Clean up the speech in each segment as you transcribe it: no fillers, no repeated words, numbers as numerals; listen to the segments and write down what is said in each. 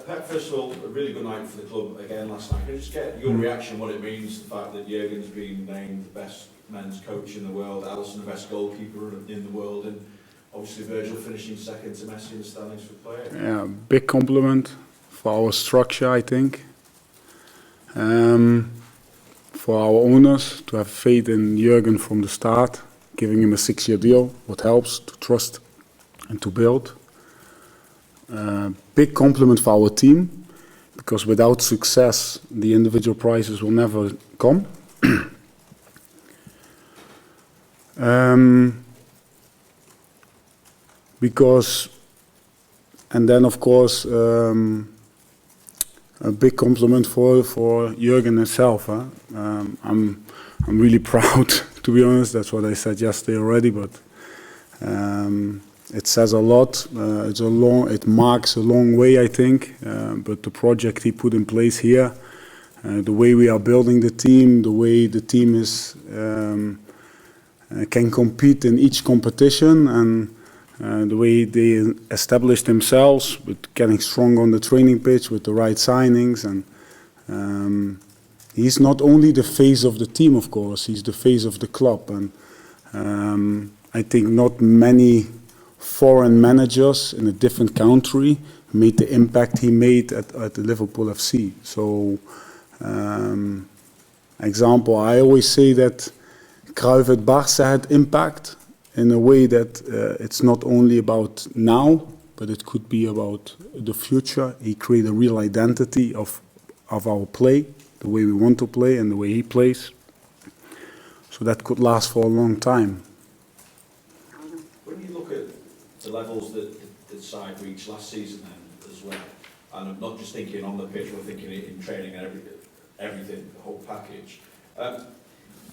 Pep, first of all, a really good night for the club again last night. Can you just get your reaction, what it means, the fact that Jurgen's been named the best men's coach in the world, Alisson the best goalkeeper in the world, and obviously Virgil finishing second to Messi in the standings for player? Yeah, big compliment for our structure, I think. For our owners to have faith in Jurgen from the start, giving him a 6-year deal, what helps to trust and to build. Big compliment for our team, because without success, the individual prizes will never come. And then of course, a big compliment for Jurgen himself. Huh? I'm really proud, to be honest. That's what I said yesterday already, but it says a lot. It marks a long way, I think. But the project he put in place here, the way we are building the team, the way the team is can compete in each competition, and the way they established themselves with getting strong on the training pitch with the right signings. And he's not only the face of the team, of course, he's the face of the club. And I think not many foreign managers in a different country made the impact he made at the Liverpool FC. So, example, I always say that Cruyff at Barca had impact in a way that it's not only about now, but it could be about the future. He created a real identity of our play, the way we want to play and the way he plays. So that could last for a long time. When you look at the levels that the side reached last season then as well, and I'm not just thinking on the pitch, we're thinking in training and everything, the whole package.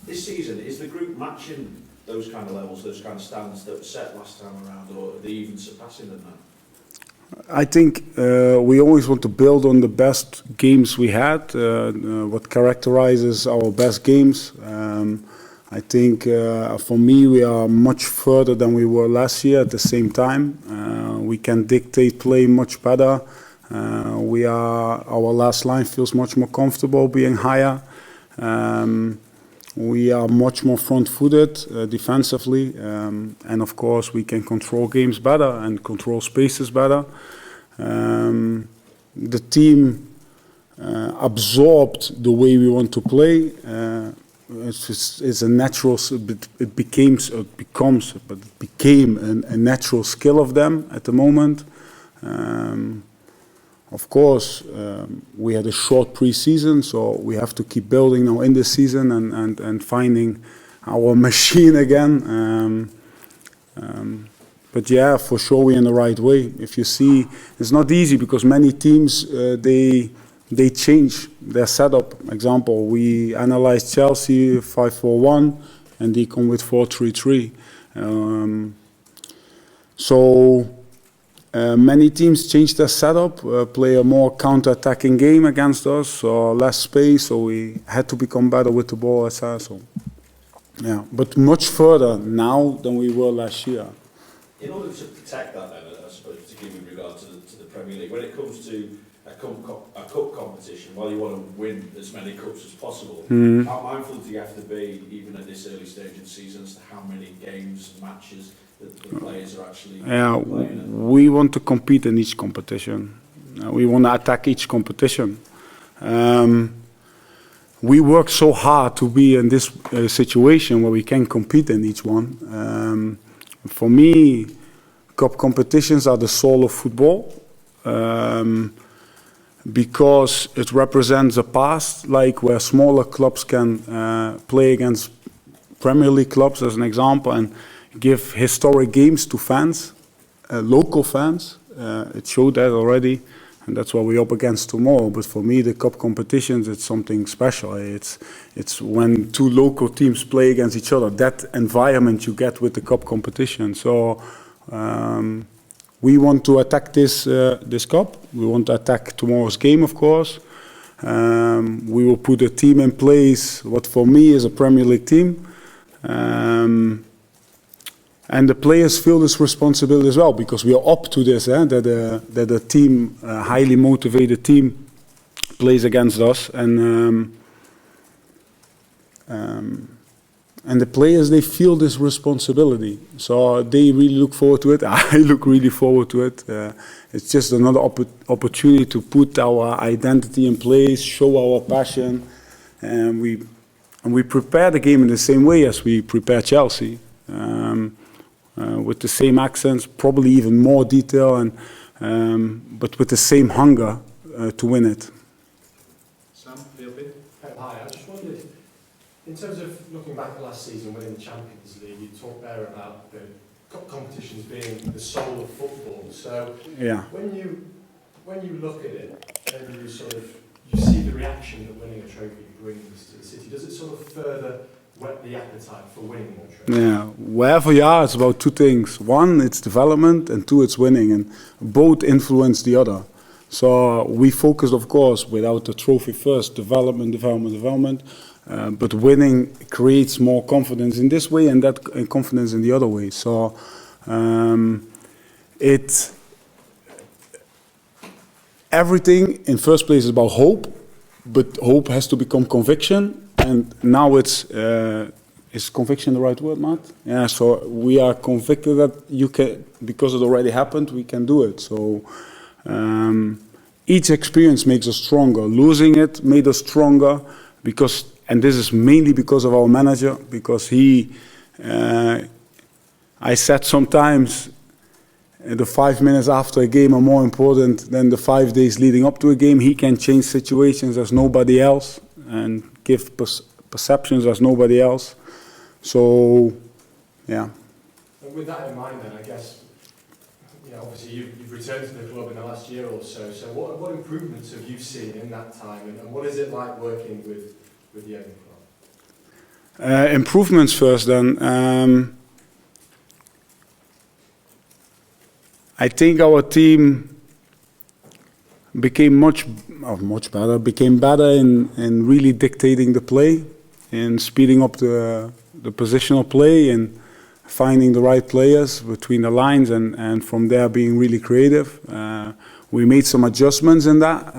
This season, is the group matching those kind of levels, those kind of standards that were set last time around, or are they even surpassing them now? I think we always want to build on the best games we had, what characterizes our best games. I think for me we are much further than we were last year at the same time. We can dictate play much better. Our last line feels much more comfortable being higher. We are much more front-footed defensively, and of course we can control games better and control spaces better. The team absorbed the way we want to play. It's a natural. It became a natural skill of them at the moment. Of course, we had a short pre-season, so we have to keep building now in the season and finding our machine again. But yeah, for sure we're in the right way. If you see, it's not easy because many teams they change their setup. Example, we analyzed Chelsea 5-4-1, and they come with 4-3-3. Many teams change their setup, play a more counter-attacking game against us, so less space, so we had to become better with the ball, etc. So, yeah, but much further now than we were last year. In order to protect that, then, I suppose, particularly with regard to the Premier League, when it comes to a cup competition, while you want to win as many cups as possible, how mindful do you have to be, even at this early stage of the season, as to how many games, matches that the players are actually playing? We want to compete in each competition. We want to attack each competition. We work so hard to be in this situation where we can compete in each one. For me, cup competitions are the soul of football. Because it represents a past, like where smaller clubs can play against Premier League clubs, as an example, and give historic games to fans, local fans. It showed that already, and that's what we're up against tomorrow. But for me, the cup competitions, it's something special. It's when two local teams play against each other, that environment you get with the cup competition. So we want to attack this cup. We want to attack tomorrow's game, of course. We will put a team in place, what for me is a Premier League team. And the players feel this responsibility as well, because we are up to this, that a team, a highly motivated team, plays against us, and the players, they feel this responsibility, so they really look forward to it. I look really forward to it. It's just another opportunity to put our identity in place, show our passion, and we prepare the game in the same way as we prepare Chelsea. With the same accents, probably even more detail, but with the same hunger to win it. Sam, hi, I just wondered, in terms of looking back at last season, winning the Champions League, you talked there about the competitions being the soul of football. So Yeah. when you look at it and you see the reaction that winning a trophy brings to the city, does it sort of further whet the appetite for winning more trophies? Yeah, wherever you are, it's about two things. One, it's development, and two, it's winning, and both influence the other. So we focus, of course, without the trophy first, development, but winning creates more confidence in this way and that and confidence in the other way. So everything in first place is about hope, but hope has to become conviction. And now is conviction the right word, Matt? Yeah, so we are convicted that you can, because it already happened, we can do it. So each experience makes us stronger. Losing it made us stronger because, and this is mainly because of our manager, because I said sometimes the 5 minutes after a game are more important than the 5 days leading up to a game. He can change situations as nobody else and give perceptions as nobody else. So, yeah. And with that in mind then, I guess, obviously you've returned to the club in the last year or so, so what improvements have you seen in that time, and what is it like working with Jurgen Klopp? Improvements first then. I think our team became much better, became better in really dictating the play, in speeding up the positional play, and finding the right players between the lines, and from there being really creative. We made some adjustments in that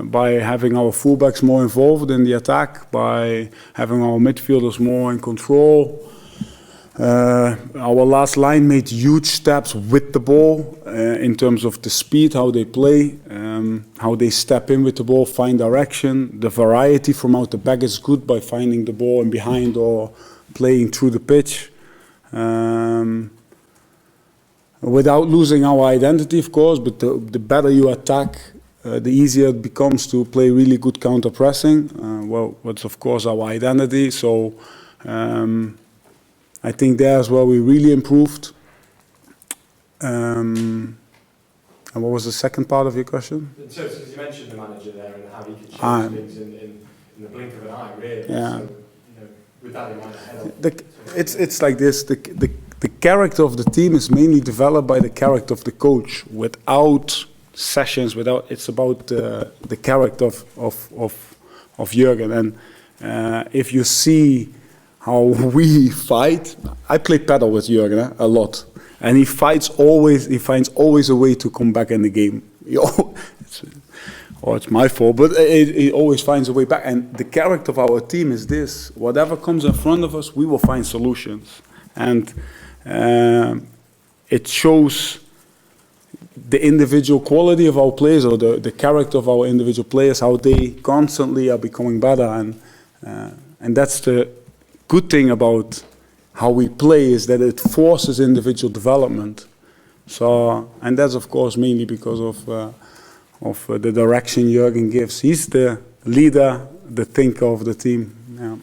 by having our fullbacks more involved in the attack, by having our midfielders more in control. Our last line made huge steps with the ball in terms of the speed, how they play, how they step in with the ball, find direction. The variety from out the back is good by finding the ball in behind or playing through the pitch. Without losing our identity, of course, but the better you attack, the easier it becomes to play really good counter-pressing. What's of course our identity. So I think there's where we really improved. And what was the second part of your question? In terms, because you mentioned the manager there and how he could change things in the blink of an eye, really. Yeah. So, with that in mind, it's like this. The character of the team is mainly developed by the character of the coach. Without sessions, it's about the character of Jurgen. And if you see how we fight, I play paddle with Jurgen a lot, and he finds always a way to come back in the game. It's my fault, but he always finds a way back. And the character of our team is this: whatever comes in front of us, we will find solutions. And it shows the individual quality of our players, or the character of our individual players, how they constantly are becoming better. And that's the good thing about how we play, is that it forces individual development. So, and that's of course mainly because of the direction Jurgen gives. He's the leader, the thinker of the team. Yeah.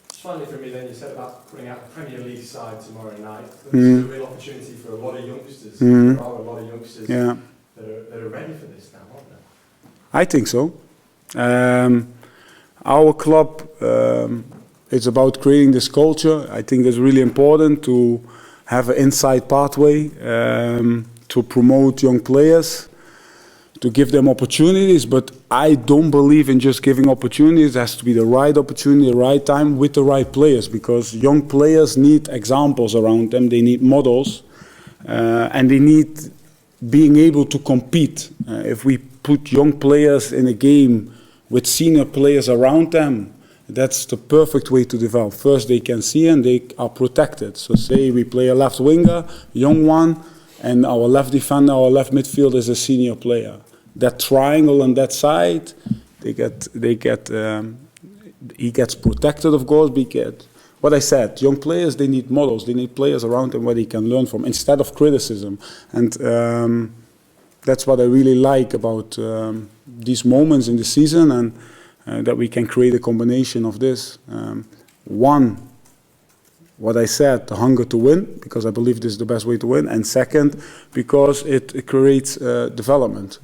Finally for me then, you said about putting out a Premier League side tomorrow night. This is a real opportunity for a lot of youngsters. There are a lot of youngsters that are ready for this now, aren't they? I think so. Our club is about creating this culture. I think it's really important to have an inside pathway to promote young players, to give them opportunities, but I don't believe in just giving opportunities. It has to be the right opportunity, the right time, with the right players, because young players need examples around them, they need models, and they need being able to compete. If we put young players in a game with senior players around them, that's the perfect way to develop. First, they can see and they are protected. So say we play a left winger, young one, and our left defender, our left midfielder is a senior player. That triangle on that side, he gets protected, of course. What I said, young players, they need models. They need players around them where they can learn from instead of criticism. And that's what I really like about these moments in the season, and that we can create a combination of this. One, what I said, the hunger to win, because I believe this is the best way to win. And second, because it creates development.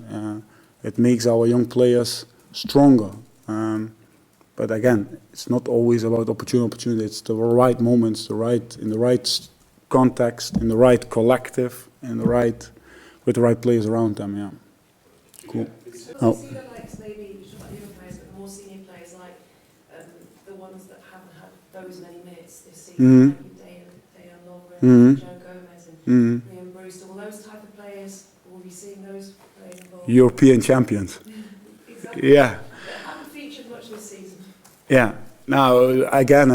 It makes our young players stronger. But again, it's not always about opportunity. It's the right moments, in the right context, in the right collective, with the right players around them. Yeah. Cool. Oh. See the likes, maybe younger players, but more senior players, like the ones that haven't had those many minutes this season, like Dejan Lovren, Joe Gomez, and Liam Bruce, all those type of players. Will we see those players involved? European champions. Exactly. Yeah. That haven't featured much this season. Yeah. Now, again,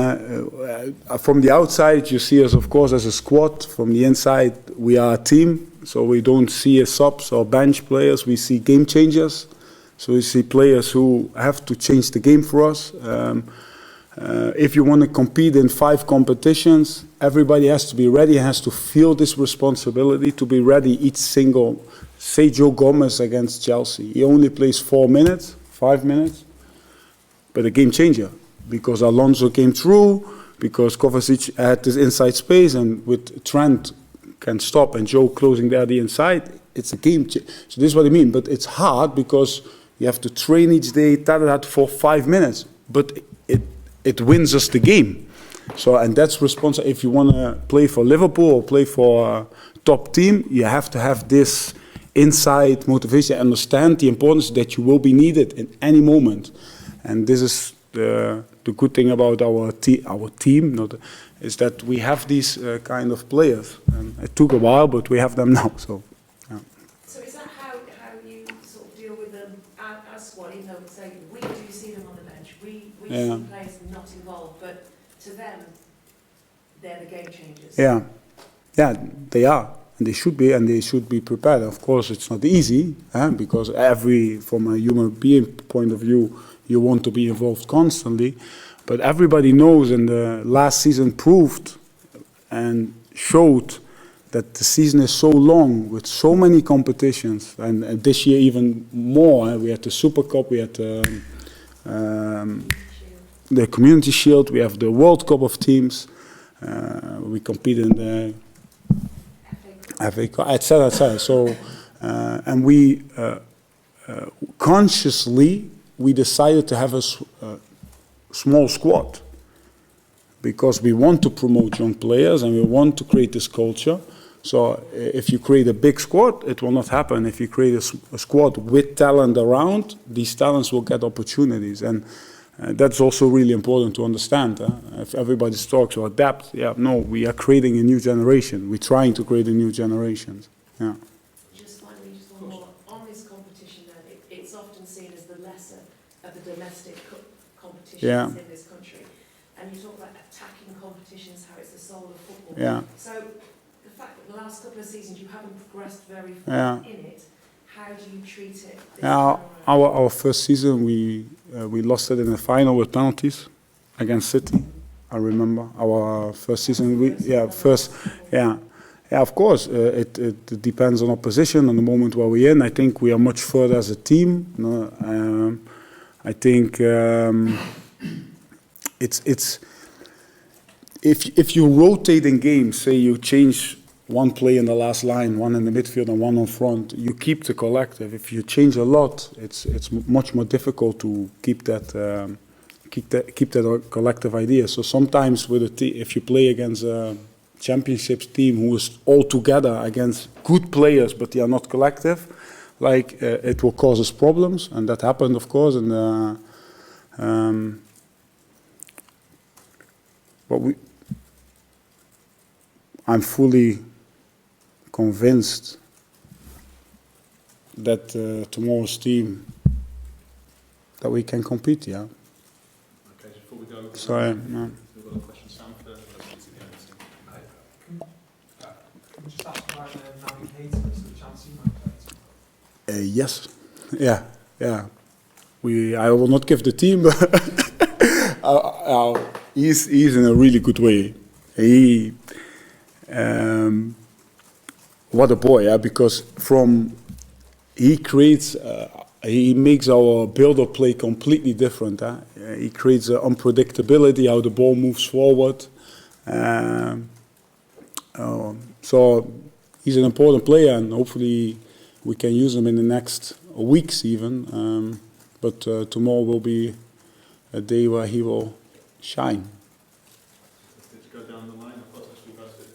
from the outside, you see us, of course, as a squad. From the inside, we are a team. So we don't see as subs or bench players. We see game changers. So we see players who have to change the game for us. If you want to compete in 5 competitions, everybody has to be ready, has to feel this responsibility to be ready each single. Say Joe Gomez against Chelsea. He only plays 4 minutes, 5 minutes, but a game changer. Because Alonso came through, because Kovacic had this inside space, and with Trent can stop and Joe closing there the inside, it's a game changer. So this is what I mean. But it's hard because you have to train each day, for 5 minutes. But it wins us the game. So, and that's responsible. If you want to play for Liverpool or play for a top team, you have to have this inside motivation, understand the importance that you will be needed in any moment. And this is the good thing about our team, is that we have these kind of players. And it took a while, but we have them now. So, yeah. So is that how you sort of deal with them as squad? Even though say we do see them on the bench, we see players not involved, but to them, they're the game changers. Yeah, they are. And they should be prepared. Of course, it's not easy, because from a human being point of view, you want to be involved constantly. But everybody knows, and the last season proved and showed that the season is so long with so many competitions, and this year even more. We had the Super Cup, we had the Community Shield, we have the World Cup of teams, we compete in the FA Cup, etc., etc. So, and we consciously decided to have a small squad because we want to promote young players and we want to create this culture. So if you create a big squad, it will not happen. If you create a squad with talent around, these talents will get opportunities. And that's also really important to understand. If everybody talks about depth, no, we are creating a new generation. We're trying to create a new generation. Yeah. Just finally, just one more. On this competition then, it's often seen as the lesser of the domestic competitions in this country. And you talk about attacking competitions, how it's the soul of football. Yeah. So the fact that the last couple of seasons you haven't progressed very far in it, how do you treat it? Our first season, we lost it in the final with penalties against City. I remember our first season. Of course, it depends on opposition and the moment where we're in. I think we are much further as a team. I think it's if you rotate in games, say you change one play in the last line, one in the midfield and one on front, you keep the collective. If you change a lot, it's much more difficult to keep that collective idea. So sometimes with a if you play against a championships team who is all together against good players but they are not collective, like it will cause us problems, and that happened, of course. And but I'm fully convinced that tomorrow's team, that we can compete. Yeah. Okay, so before we go, Sorry. No. we've got a question, Sam, first. Can we just ask about navigators, the chance you might play? Yes. Yeah. Yeah. I will not give the team, but he's in a really good way. What a boy, yeah, because he makes our build-up play completely different. He creates unpredictability, how the ball moves forward. So he's an important player, and hopefully we can use him in the next weeks even. But tomorrow will be a day where he will shine. Let's go down the line. I've got to speak about it.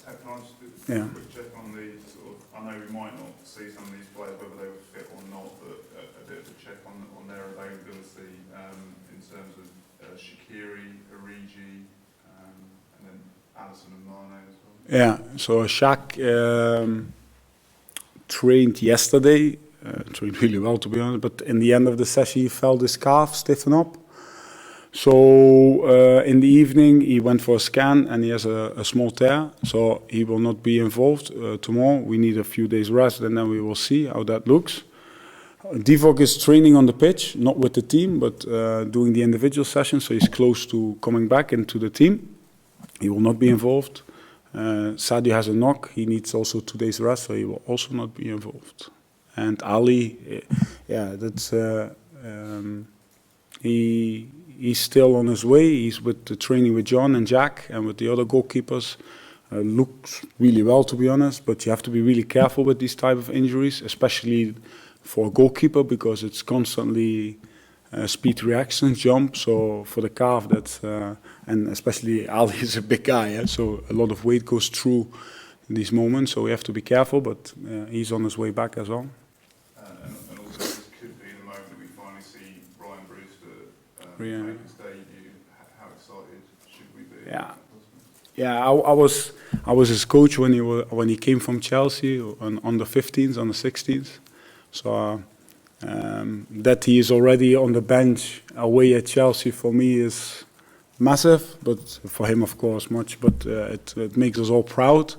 Can I just do Yeah. a quick check on the sort of, I know we might not see some of these players, whether they were fit or not, but a bit of a check on their availability in terms of Shaqiri, Origi, and then Alisson and Mane as well. Yeah, so Shaq trained yesterday, trained really well to be honest, but in the end of the session he felt his calf stiffen up. So in the evening he went for a scan and he has a small tear, so he will not be involved tomorrow. We need a few days rest and then we will see how that looks. Divock is training on the pitch, not with the team, but doing the individual session, so he's close to coming back into the team. He will not be involved. Sadio has a knock, he needs also 2 days rest, so he will also not be involved. And Ali, yeah, that's he's still on his way. He's with the training with John and Jack and with the other goalkeepers. Looks really well, to be honest, but you have to be really careful with these type of injuries, especially for a goalkeeper, because it's constantly speed reaction jump. So for the calf, that's and especially Ali is a big guy, yeah? So a lot of weight goes through these moments. So we have to be careful, but he's on his way back as well. And also this could be the moment that we finally see Ryan Brewster Yeah. make his debut. How excited should we be? Yeah. Yeah, I was his coach when he came from Chelsea on the 15s, on the 16s. So that he is already on the bench away at Chelsea for me is massive, but for him of course much. But it makes us all proud.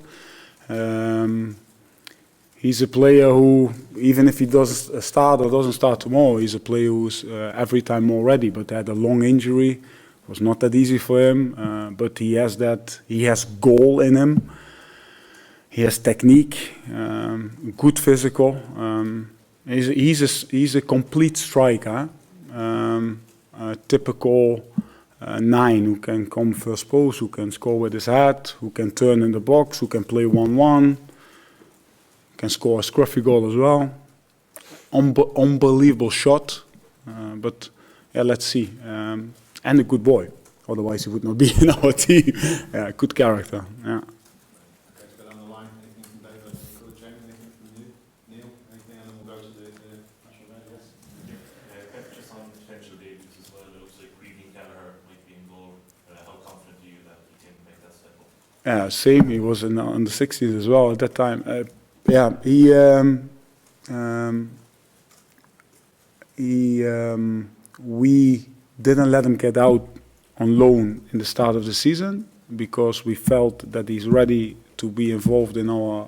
He's a player who, even if he does start or doesn't start tomorrow, he's a player who's every time more ready. But had a long injury, it was not that easy for him. But he has goal in him. He has technique, good physical. He's a complete striker, a typical 9 who can come first post, who can score with his head, who can turn in the box, who can play 1-1, can score a scruffy goal as well. Unbelievable shot, but yeah, let's see. And a good boy, otherwise he would not be in our team. Yeah, good character. Yeah. Okay, let's go down the line. Anything from David? Anything from James? Anything from you? Neil? Anything? And then we'll go to the national media. Yeah, just on potential debut as well, it looks like Creevy Gallagher might be in goal. How confident are you that he can make that step up? Yeah, same. He was on the 60s as well at that time. We didn't let him get out on loan in the start of the season because we felt that he's ready to be involved in our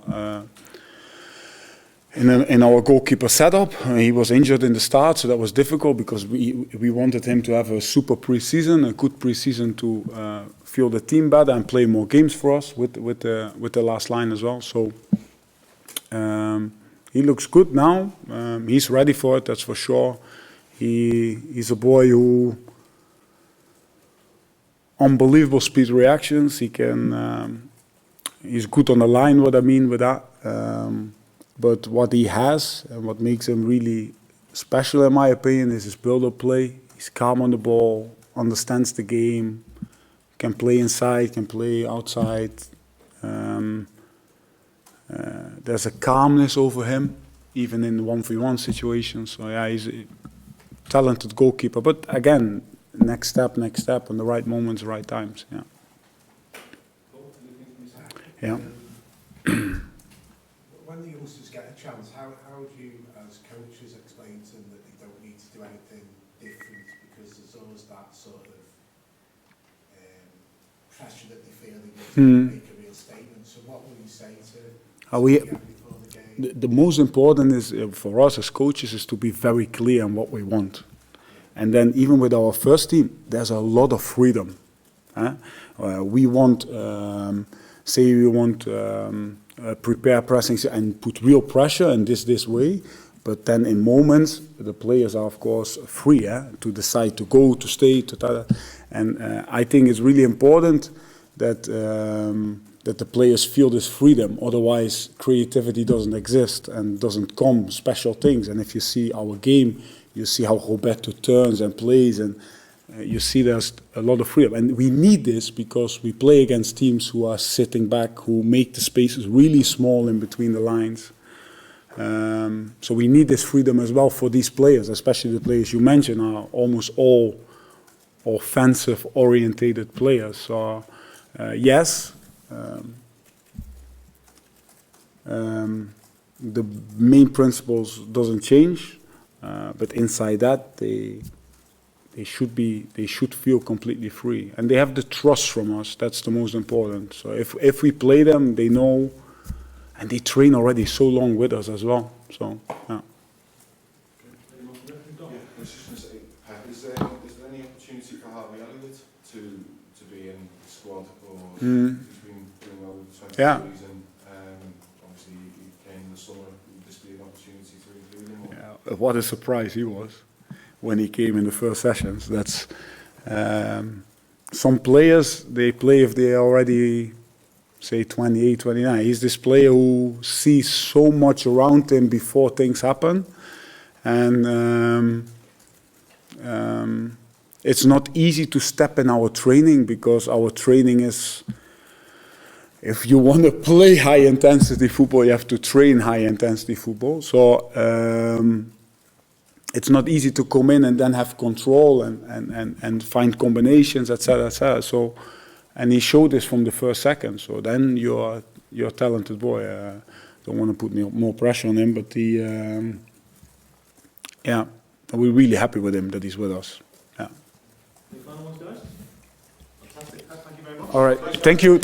in our goalkeeper setup. He was injured in the start, so that was difficult because we wanted him to have a super pre-season, a good pre-season to feel the team better and play more games for us with the last line as well. So he looks good now. He's ready for it, that's for sure. He's a boy who unbelievable speed reactions. He can. He's good on the line. What I mean with that. But what he has and what makes him really special, in my opinion, is his build-up play. He's calm on the ball, understands the game, can play inside, can play outside. there's a calmness over him, even in the 1v1 situations. So yeah, he's a talented goalkeeper. But again, next step, on the right moments, right times. Yeah. Yeah. When the youngsters get a chance, how do you, as coaches, explain to them that they don't need to do anything different, because there's always that sort of pressure that they feel they need to make a real statement. So what will you say to them before the game? The most important is for us as coaches is to be very clear on what we want. And then even with our first team, there's a lot of freedom. We want, say we want prepare pressing and put real pressure in this way, but then in moments the players are of course free to decide to go, to stay, and I think it's really important that that the players feel this freedom. Otherwise, creativity doesn't exist and doesn't come special things. And if you see our game, you see how Roberto turns and plays, and you see there's a lot of freedom. And we need this because we play against teams who are sitting back, who make the spaces really small in between the lines. So we need this freedom as well for these players, especially the players you mentioned are almost all offensive-orientated players. So yes, the main principles doesn't change, but inside that they should feel completely free, and they have the trust from us. That's the most important. So if we play them, they know, and they train already so long with us as well. So yeah. I was just going to say, is there any opportunity for Harvey Elliott to be in the squad, or he's been doing well with the 20 season? Obviously, he came in the summer. Would this be an opportunity to include him? Yeah, what a surprise he was when he came in the first sessions. That's some players, they play if they already, say, 28, 29. He's this player who sees so much around him before things happen. And it's not easy to step in our training, because our training is, if you want to play high-intensity football, you have to train high-intensity football. So it's not easy to come in and then have control and find combinations, etc., etc. So, and he showed this from the first second. So then you're a talented boy. Don't want to put more pressure on him, but yeah, we're really happy with him that he's with us. Yeah. Any final ones, guys? Fantastic. Thank you very much. All right. Thank you.